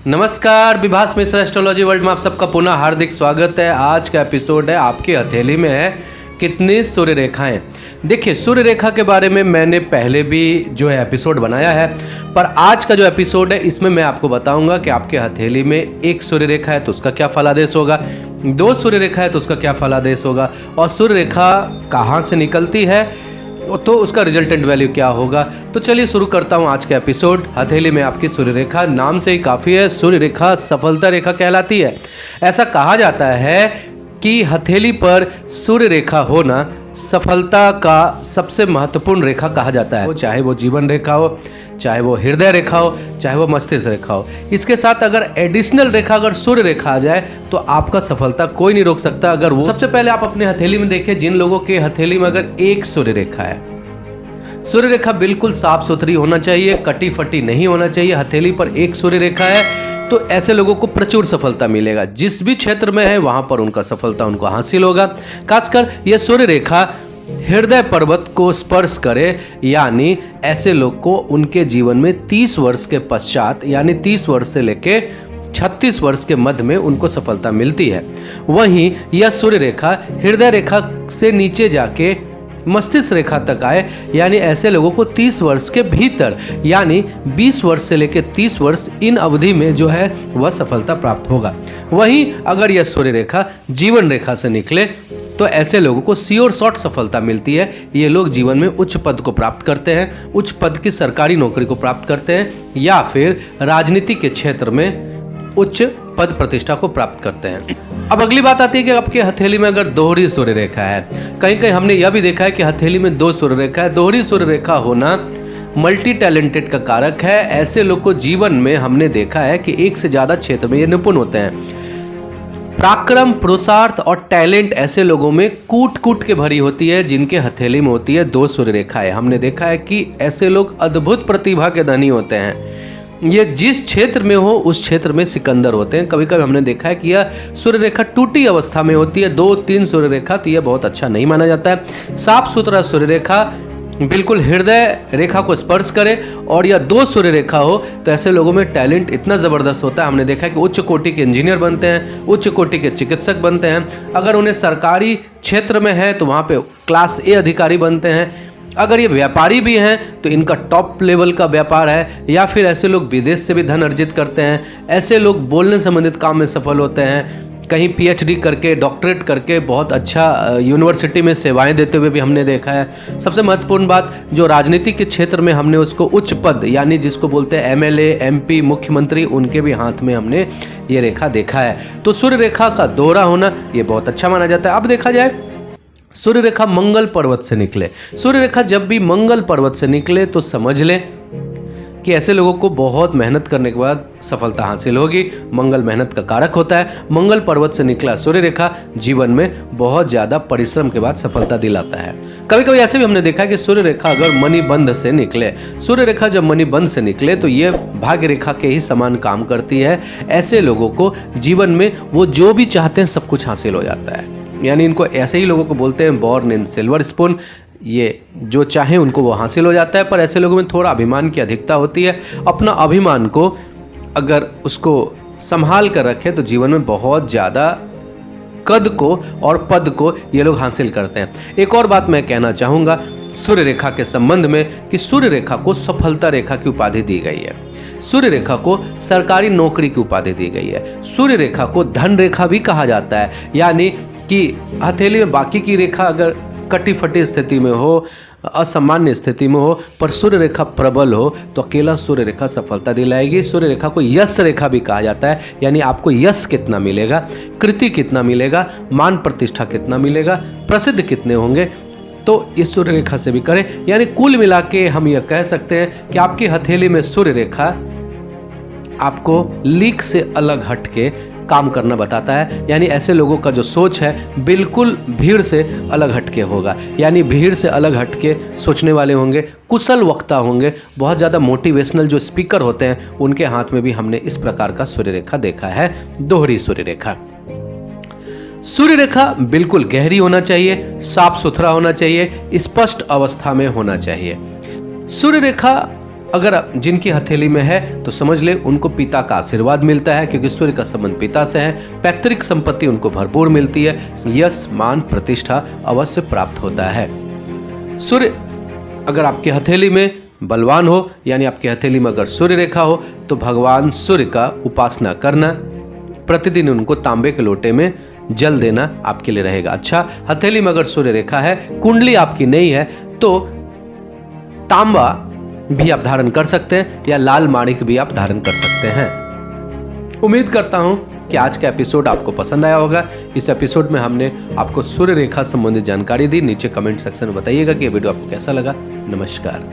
नमस्कार, Vibhas Mishra astrology world में आप सबका पुनः हार्दिक स्वागत है। आज का एपिसोड है आपकी हथेली में है कितनी सूर्य रेखाएं। देखिए, सूर्य रेखा के बारे में मैंने पहले भी जो है एपिसोड बनाया है, पर आज का जो एपिसोड है इसमें मैं आपको बताऊंगा कि आपके हथेली में एक सूर्य रेखा है तो उसका क्या फलादेश होगा, दो सूर्य रेखा है तो उसका क्या फलादेश होगा, और सूर्य रेखा कहाँ से निकलती है तो उसका रिजल्टेंट वैल्यू क्या होगा। तो चलिए शुरू करता हूं आज का एपिसोड। हथेली में आपकी सूर्य रेखा, नाम से ही काफ़ी है, सूर्य रेखा सफलता रेखा कहलाती है। ऐसा कहा जाता है कि हथेली पर सूर्य रेखा होना सफलता का सबसे महत्वपूर्ण रेखा कहा जाता है, चाहे वो जीवन रेखा हो, चाहे वो हृदय रेखा हो, चाहे वो मस्तिष्क रेखा हो। इसके साथ अगर एडिशनल रेखा अगर सूर्य रेखा आ जाए तो आपका सफलता कोई नहीं रोक सकता। अगर वो सबसे पहले आप अपने हथेली में देखें, जिन लोगों के हथेली में अगर एक सूर्य रेखा है, सूर्य रेखा बिल्कुल साफ सुथरी होना चाहिए, कटी फटी नहीं होना चाहिए। हथेली पर एक सूर्य रेखा है तो ऐसे लोगों को प्रचुर सफलता मिलेगा। जिस भी क्षेत्र में है वहां पर उनका सफलता उनको हासिल होगा। खासकर यह सूर्य रेखा हृदय पर्वत को स्पर्श करे, यानी ऐसे लोग को उनके जीवन में 30 वर्ष के पश्चात, यानी 30 वर्ष से लेके 36 वर्ष के मध्य में उनको सफलता मिलती है। वहीं यह सूर्य रेखा हृदय रेखा से नीचे जाके मस्तिष्क रेखा तक आए, यानी ऐसे लोगों को 30 वर्ष के भीतर, यानी 20 वर्ष से लेकर 30 वर्ष, इन अवधि में जो है वह सफलता प्राप्त होगा। वहीं अगर यह सूर्य रेखा जीवन रेखा से निकले तो ऐसे लोगों को श्योर शॉर्ट सफलता मिलती है। ये लोग जीवन में उच्च पद को प्राप्त करते हैं, उच्च पद की सरकारी नौकरी को प्राप्त करते हैं, या फिर राजनीति के क्षेत्र में उच्च पद प्रतिष्ठा को प्राप्त करते हैं। अब अगली बात आती है कि आपके हथेली में अगर दोहरी सूर्य रेखा है, कहीं कहीं हमने यह भी देखा है कि हथेली में 2 सूर्य रेखा है। दोहरी सूर्य रेखा होना मल्टी टैलेंटेड का कारक है। ऐसे लोग को जीवन में हमने देखा है कि एक से ज्यादा क्षेत्र में ये निपुण होते हैं। पराक्रम, पुरुषार्थ और टैलेंट ऐसे लोगों में कूट कूट के भरी होती है जिनके हथेली में होती है 2 सूर्य रेखाएं। हमने देखा है कि ऐसे लोग अद्भुत प्रतिभा के धनी होते हैं। ये जिस क्षेत्र में हो उस क्षेत्र में सिकंदर होते हैं। कभी कभी हमने देखा है कि यह सूर्य रेखा टूटी अवस्था में होती है, 2-3 सूर्य रेखा, तो यह बहुत अच्छा नहीं माना जाता है। साफ सुथरा सूर्य रेखा बिल्कुल हृदय रेखा को स्पर्श करे और यह 2 सूर्य रेखा हो तो ऐसे लोगों में टैलेंट इतना ज़बरदस्त होता है। हमने देखा है कि उच्च कोटि के इंजीनियर बनते हैं, उच्च कोटि के चिकित्सक बनते हैं। अगर उन्हें सरकारी क्षेत्र में है तो वहाँ पे क्लास ए अधिकारी बनते हैं। अगर ये व्यापारी भी हैं तो इनका टॉप लेवल का व्यापार है, या फिर ऐसे लोग विदेश से भी धन अर्जित करते हैं। ऐसे लोग बोलने संबंधित काम में सफल होते हैं, कहीं पीएचडी करके, डॉक्टरेट करके बहुत अच्छा यूनिवर्सिटी में सेवाएं देते हुए भी हमने देखा है। सबसे महत्वपूर्ण बात, जो राजनीति के क्षेत्र में हमने उसको उच्च पद, यानी जिसको बोलते हैं एमएलए, एमपी, मुख्यमंत्री, उनके भी हाथ में हमने ये रेखा देखा है। तो सूर्य रेखा का दोहरा होना ये बहुत अच्छा माना जाता है। अब देखा जाए सूर्य रेखा मंगल पर्वत से निकले। सूर्य रेखा जब भी मंगल पर्वत से निकले तो समझ लें कि ऐसे लोगों को बहुत मेहनत करने के बाद सफलता हासिल होगी। मंगल मेहनत का कारक होता है। मंगल पर्वत से निकला सूर्य रेखा जीवन में बहुत ज़्यादा परिश्रम के बाद सफलता दिलाता है। कभी कभी ऐसे भी हमने देखा है कि सूर्य रेखा अगर मणिबंध से निकले, सूर्य रेखा जब मणिबंध से निकले तो ये भाग्य रेखा के ही समान काम करती है। ऐसे लोगों को जीवन में वो जो भी चाहते हैं सब कुछ हासिल हो जाता है। यानी इनको ऐसे ही लोगों को बोलते हैं बॉर्न इन सिल्वर स्पून। ये जो चाहे उनको वो हासिल हो जाता है, पर ऐसे लोगों में थोड़ा अभिमान की अधिकता होती है। अपना अभिमान को अगर उसको संभाल कर रखे तो जीवन में बहुत ज़्यादा कद को और पद को ये लोग हासिल करते हैं। एक और बात मैं कहना चाहूँगा सूर्य रेखा के संबंध में कि सूर्य रेखा को सफलता रेखा की उपाधि दी गई है। सूर्य रेखा को सरकारी नौकरी की उपाधि दी गई है। सूर्य रेखा को धन रेखा भी कहा जाता है, यानी कि हथेली में बाकी की रेखा अगर कटी फटी स्थिति में हो, असामान्य स्थिति में हो, पर सूर्य रेखा प्रबल हो तो अकेला सूर्य रेखा सफलता दिलाएगी। सूर्य रेखा को यश रेखा भी कहा जाता है, यानी आपको यश कितना मिलेगा, कृति कितना मिलेगा, मान प्रतिष्ठा कितना मिलेगा, प्रसिद्ध कितने होंगे, तो इस सूर्य रेखा से भी करें। यानी कुल मिला के हम यह कह सकते हैं कि आपकी हथेली में सूर्य रेखा आपको लीक से अलग हट के काम करना बताता है। यानी ऐसे लोगों का जो सोच है बिल्कुल भीड़ से अलग हटके होगा, यानी भीड़ से अलग हटके सोचने वाले होंगे, कुशल वक्ता होंगे, बहुत ज़्यादा मोटिवेशनल जो स्पीकर होते हैं उनके हाथ में भी हमने इस प्रकार का सूर्य रेखा देखा है, दोहरी सूर्य रेखा। सूर्य रेखा बिल्कुल गहरी होना चाहिए, साफ सुथरा होना चाहिए, स्पष्ट अवस्था में होना चाहिए। सूर्य रेखा अगर जिनकी हथेली में है तो समझ ले उनको पिता का आशीर्वाद मिलता है, क्योंकि सूर्य का संबंध पिता से है। पैतृक संपत्ति उनको भरपूर मिलती है। यश मान प्रतिष्ठा अवश्य प्राप्त होता है। सूर्य अगर आपकी हथेली में बलवान हो, यानी आपकी हथेली में अगर सूर्य रेखा हो, तो भगवान सूर्य का उपासना करना, प्रतिदिन उनको तांबे के लोटे में जल देना आपके लिए रहेगा अच्छा। हथेली में अगर सूर्य रेखा है, कुंडली आपकी नहीं है, तो तांबा भी आप धारण कर सकते हैं या लाल माणिक भी आप धारण कर सकते हैं। उम्मीद करता हूं कि आज का एपिसोड आपको पसंद आया होगा। इस एपिसोड में हमने आपको सूर्य रेखा संबंधी जानकारी दी। नीचे कमेंट सेक्शन में बताइएगा कि ये वीडियो आपको कैसा लगा। नमस्कार।